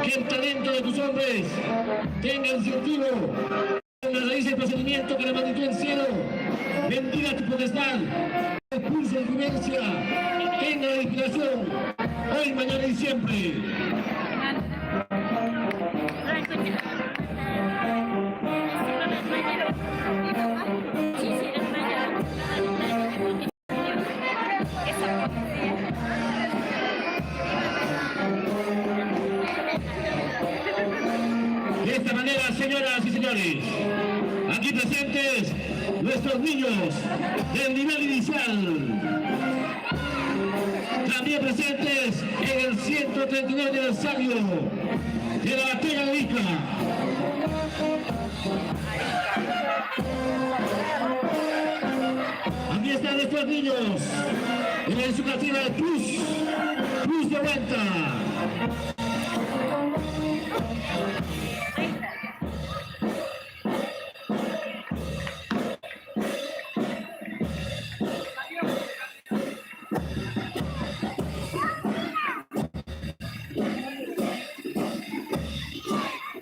que el talento de tus hombres tenga incentivo, en la raíz del procedimiento que la magnitud del cielo bendiga tu potestad, expulse la violencia, tenga la inspiración, hoy, mañana y siempre. De esta manera, señoras y señores, aquí presentes nuestros niños del nivel inicial, también presentes en el 139 aniversario de la batalla de Ica. Aquí están nuestros niños en su categoría de plus 90.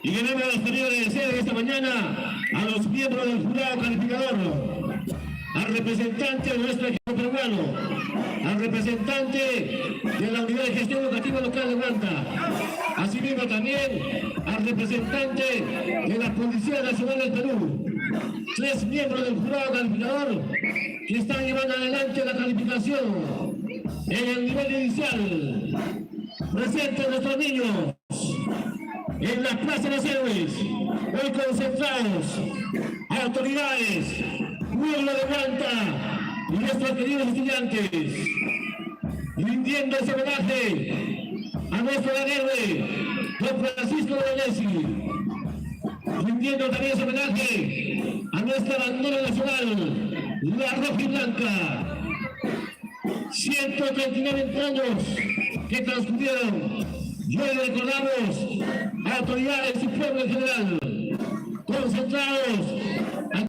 Y queremos despedir agradecer esta mañana a los miembros del jurado calificador, al representante de nuestro equipo peruano, al representante de la Unidad de Gestión Educativa Local de Huanta, asimismo también al representante de la Policía Nacional del Perú, 3 miembros del jurado calificador que están llevando adelante la calificación en el nivel inicial. Presenten nuestros niños en la Plaza de los Héroes, hoy concentrados, autoridades, pueblo de Huanta y nuestros queridos estudiantes, rindiendo ese homenaje a nuestro gran héroe, don Francisco Bolognesi, rindiendo también ese homenaje a nuestra bandera nacional, la roja y blanca. 139 años que transcurrieron, y hoy recordamos a autoridades y pueblo en general, concentrados